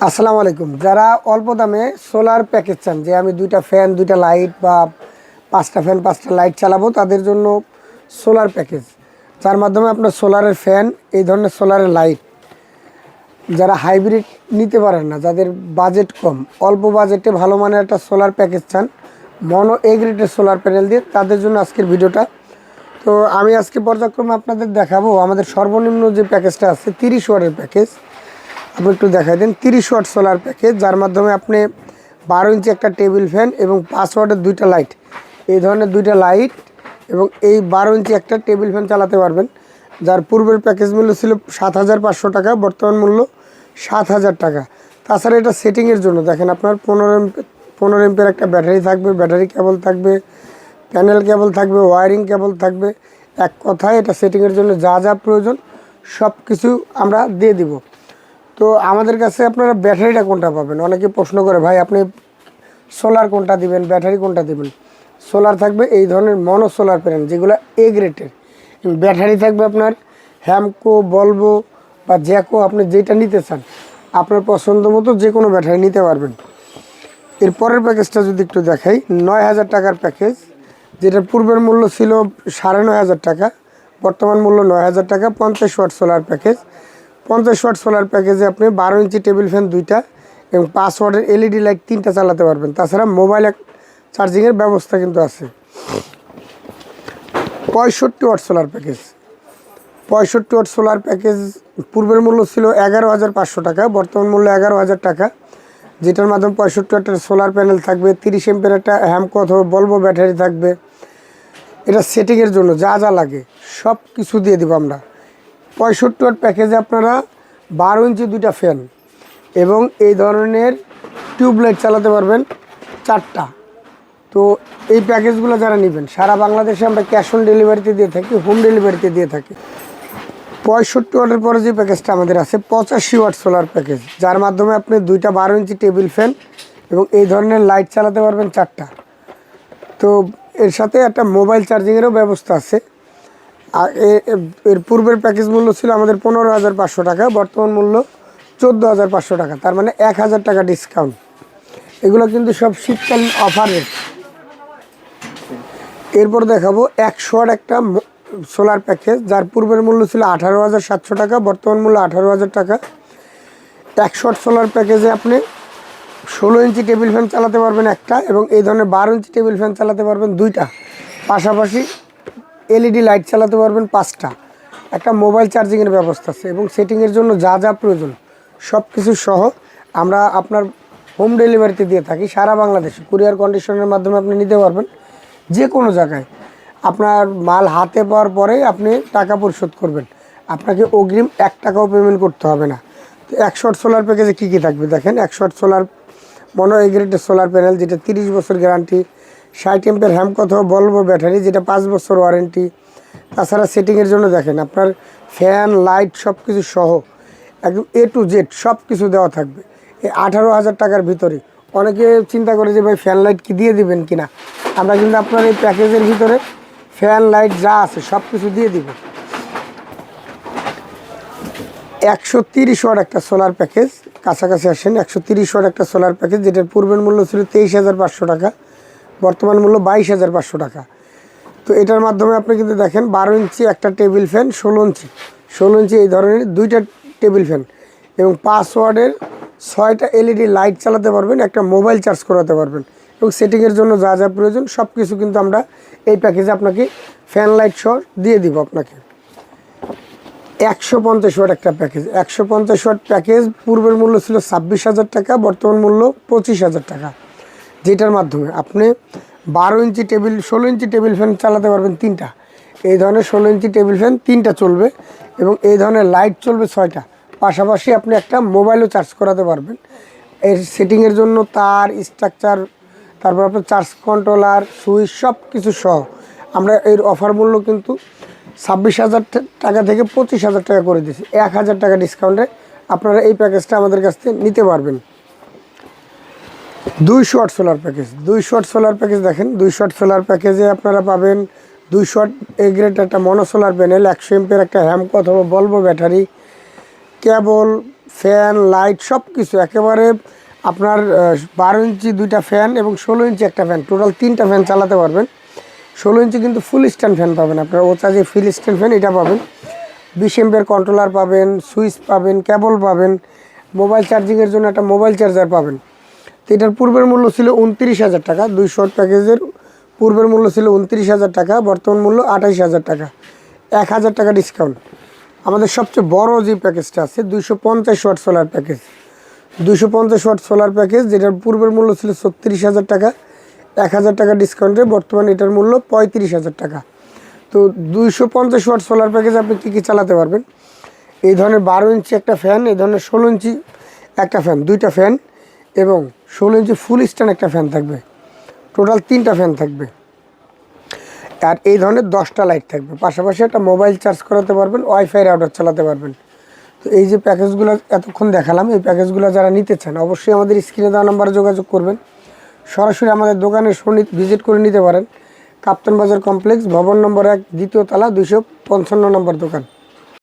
আসসালামু আলাইকুম। যারা অল্প দামে সোলার প্যাকেজ চান, যে আমি 2টা ফ্যান 2টা লাইট বা 5টা ফ্যান 5টা লাইট চালাবো, তাদের জন্য সোলার প্যাকেজ, যার মাধ্যমে আপনার সোলারের ফ্যান, এই ধরনের সোলারের লাইট, যারা হাইব্রিড নিতে পারেন না, যাদের বাজেট কম, অল্প বাজেটে ভালো মানের একটা সোলার প্যাকেজ চান মনো এ গ্রেডের সোলার প্যানেল দিয়ে, তাদের জন্য আজকের ভিডিওটা। তো আমি আজকে পর্যায়ক্রমে আপনাদের দেখাবো আমাদের সর্বনিম্ন যে প্যাকেজটা আছে 30 ওয়াটের প্যাকেজ। আপনি একটু দেখাই দেন। 30 ওয়াট সোলার প্যাকেজ, যার মাধ্যমে আপনি 12 ইঞ্চি একটা টেবিল ফ্যান এবং 5 ওয়াটের 2টা লাইট, এই ধরনের 2টা লাইট এবং এই 12 ইঞ্চি একটা টেবিল ফ্যান চালাতে পারবেন। যার পূর্বের প্যাকেজ মূল্য ছিল 7,500 টাকা, বর্তমান মূল্য 7,000 টাকা। তাছাড়া এটা সেটিংয়ের জন্য দেখেন, আপনার 15 এমপের একটা ব্যাটারি থাকবে, ব্যাটারি কেবল থাকবে, প্যানেল কেবল থাকবে, ওয়ারিং কেবল থাকবে। এক কথায় এটা সেটিংয়ের জন্য যা যা প্রয়োজন সব কিছু আমরা দিয়ে দিব। তো আমাদের কাছে আপনারা ব্যাটারিটা কোনটা পাবেন, অনেকে প্রশ্ন করে, ভাই আপনি সোলার কোনটা দিবেন, ব্যাটারি কোনটা দিবেন। সোলার থাকবে এই ধরনের মনো সোলার প্যানেল, যেগুলো এ গ্রেডের। ব্যাটারি থাকবে আপনার হ্যামকো, বলবো বা জ্যাকো, আপনি যেটা নিতে চান আপনার পছন্দ মতো যে কোনো ব্যাটারি নিতে পারবেন। এর পরের প্যাকেজটা যদি একটু দেখাই, 9,000 টাকার প্যাকেজ, যেটার পূর্বের মূল্য ছিল 9,500 টাকা, বর্তমান মূল্য 9,000 টাকা। 50 watt solar package. 50 watt solar প্যাকেজে আপনি 12 ইঞ্চি টেবিল ফ্যান 2টা এবং 5 ওয়াটের এলইডি লাইট 3টা চালাতে পারবেন। তাছাড়া মোবাইল চার্জিংয়ের ব্যবস্থা কিন্তু আছে। 65 watt solar package. 65 watt solar package পূর্বের মূল্য ছিল 11,500 টাকা, বর্তমান মূল্য 11,000 টাকা। যেটার মাধ্যমে 65 ওয়াটের সোলার প্যানেল থাকবে, 30 এমপের একটা হ্যামকো অথবা বলবো ব্যাটারি থাকবে। এটা সেটিংয়ের জন্য যা যা লাগে সব কিছু দিয়ে দেবো আমরা। 65 ওয়াট প্যাকেজে আপনারা 12 ইঞ্চি 2টা ফ্যান এবং এই ধরনের টিউবলাইট চালাতে পারবেন 4টা। তো এই প্যাকেজগুলো যারা নেবেন, সারা বাংলাদেশে আমরা ক্যাশ অন ডেলিভারিতে দিয়ে থাকি, হোম ডেলিভারিতে দিয়ে থাকি। 65 ওয়াটের পরে যে প্যাকেজটা আমাদের আছে 85 ওয়াট সোলার প্যাকেজ, যার মাধ্যমে আপনি 2টা 12 ইঞ্চি টেবিল ফ্যান এবং এই ধরনের লাইট চালাতে পারবেন 4টা। তো এর সাথে একটা মোবাইল চার্জিংয়েরও ব্যবস্থা আছে। আর এর পূর্বের প্যাকেজ মূল্য ছিল আমাদের 15,500 টাকা, বর্তমান মূল্য 14,500 টাকা, তার মানে 1,000 টাকা ডিসকাউন্ট। এগুলো কিন্তু সব শীতকালীন অফারের। এরপর দেখাবো 100 ওয়াট একটা সোলার প্যাকেজ, যার পূর্বের মূল্য ছিল 18,700 টাকা, বর্তমান মূল্য 18,000 টাকা। 100 ওয়াট সোলার প্যাকেজে আপনি 16 ইঞ্চি টেবিল ফ্যান চালাতে পারবেন একটা এবং এই ধরনের 12 ইঞ্চি টেবিল ফ্যান চালাতে পারবেন 2টা, পাশাপাশি এলইডি লাইট চালাতে পারবেন 5টা। একটা মোবাইল চার্জিংয়ের ব্যবস্থা আছে এবং সেটিংয়ের জন্য যা যা প্রয়োজন সব কিছু সহ আমরা আপনার হোম ডেলিভারিতে দিয়ে থাকি সারা বাংলাদেশে। কুরিয়ার কন্ডিশনের মাধ্যমে আপনি নিতে পারবেন যে কোনো জায়গায়। আপনার মাল হাতে পাওয়ার পরে আপনি টাকা পরিশোধ করবেন, আপনাকে অগ্রিম 1 টাকাও পেমেন্ট করতে হবে না। তো 100 ওয়াট সোলার প্যাকেজে কী কী থাকবে দেখেন। 100 ওয়াট সোলার মনো এ গ্রেডের সোলার প্যানেল, যেটা 30 বছর গ্যারান্টি। 60 এমপের হ্যামকো অথবা বলবো ব্যাটারি, যেটা 5 বছর ওয়ারেন্টি। তাছাড়া সেটিংয়ের জন্য দেখেন আপনার ফ্যান লাইট সব কিছু সহ একদম এ টু জেড সব কিছু দেওয়া থাকবে এই 18,000 টাকার ভিতরে। অনেকে চিন্তা করে যে ভাই ফ্যান লাইট কি দিয়ে দিবেন কিনা, আমরা কিন্তু আপনার এই প্যাকেজের ভিতরে ফ্যান লাইট যা আছে সব কিছু দিয়ে দিব। 130 ওয়াট একটা সোলার প্যাকেজ, কাছাকাছি আসেন। 130 ওয়াট একটা সোলার প্যাকেজ, যেটার পূর্বের মূল্য ছিল 23,500 টাকা, বর্তমান মূল্য 22,500 টাকা। তো এটার মাধ্যমে আপনি কিন্তু দেখেন 12 ইঞ্চি একটা টেবিল ফ্যান, 16 ইঞ্চি এই ধরনের 2টা টেবিল ফ্যান এবং 5 ওয়াটের 6টা এলইডি লাইট চালাতে পারবেন, একটা মোবাইল চার্জ করাতে পারবেন এবং সেটিংয়ের জন্য যা যা প্রয়োজন সব কিছু কিন্তু আমরা এই প্যাকেজে আপনাকে ফ্যান লাইট সহ দিয়ে দিব আপনাকে। 150 ওয়াট একটা প্যাকেজ। 150 ওয়াট প্যাকেজ পূর্বের মূল্য ছিল 26,000 টাকা, বর্তমান মূল্য 25,000 টাকা, যেটার মাধ্যমে আপনি 12 ইঞ্চি টেবিল 16 ইঞ্চি টেবিল ফ্যান চালাতে পারবেন 3টা। এই ধরনের 16 ইঞ্চি টেবিল ফ্যান 3টা চলবে এবং এই ধরনের লাইট চলবে 6টা। পাশাপাশি আপনি একটা মোবাইলও চার্জ করাতে পারবেন। এর সেটিংয়ের জন্য তার স্ট্রাকচার, তারপর আপনার চার্জ কন্ট্রোলার, সুইচ সব কিছু সহ আমরা এর অফার মূল্য কিন্তু 26,000 টাকা থেকে 25,000 টাকা করে দিয়েছি। 1,000 টাকা ডিসকাউন্টে আপনারা এই প্যাকেজটা আমাদের কাছ থেকে নিতে পারবেন। 200 watt solar package. 200 watt solar package দেখেন, 200 ওয়াট সোলার প্যাকেজে আপনারা পাবেন 200 ওয়াট এ গ্রেড একটা মনো সোলার প্যানেল, 100 এমপের একটা হ্যামকো অথবা বলবো ব্যাটারি, কেবল, ফ্যান লাইট সব কিছু একেবারে আপনার 12 ইঞ্চি দুইটা ফ্যান এবং 16 ইঞ্চি একটা ফ্যান, টোটাল 3টা ফ্যান চালাতে পারবেন। 16 ইঞ্চি কিন্তু ফুল স্ট্যান্ড ফ্যান পাবেন আপনার, ওটা যে ফুল স্ট্যান্ড ফ্যান এটা পাবেন। 20 এমপিয়ার কন্ট্রোলার পাবেন, সুইচ পাবেন, কেবল পাবেন, মোবাইল চার্জিংয়ের জন্য একটা মোবাইল চার্জার পাবেন। তো এটার পূর্বের মূল্য ছিল 29,000 টাকা, 200 প্যাকেজের পূর্বের মূল্য ছিল 29,000 টাকা, বর্তমান মূল্য 28,000 টাকা, 1,000 টাকা ডিসকাউন্ট। আমাদের সবচেয়ে বড় যে প্যাকেজটা আছে 250 watt solar package, 250 watt solar package, যেটার পূর্বের মূল্য ছিল 36,000 টাকা, 1,000 টাকা ডিসকাউন্টে বর্তমানে এটার মূল্য 35,000 টাকা। তো 250 ওয়াট সোলার প্যাকেজ আপনি কী কী চালাতে পারবেন? এই ধরনের 12 ইঞ্চি একটা ফ্যান, এই ধরনের 16 ইঞ্চি একটা ফ্যান, দুইটা ফ্যান এবং 16 ইঞ্চি ফুল স্ট্যান্ড একটা ফ্যান থাকবে, টোটাল 3টা ফ্যান থাকবে। আর এই ধরনের 10টা লাইট থাকবে, পাশাপাশি একটা মোবাইল চার্জ করাতে পারবেন, ওয়াইফাই রাউটার চালাতে পারবেন। তো এই যে প্যাকেজগুলো এতক্ষণ দেখালাম, এই প্যাকেজগুলো যারা নিতে চান অবশ্যই আমাদের স্ক্রিনে দেওয়া নাম্বারে যোগাযোগ করবেন। সরাসরি আমাদের দোকানে ভিজিট করে নিতে পারেন। কাপ্তান বাজার কমপ্লেক্স, ভবন নম্বর 1, দ্বিতীয় তলা, 255 নম্বর দোকান।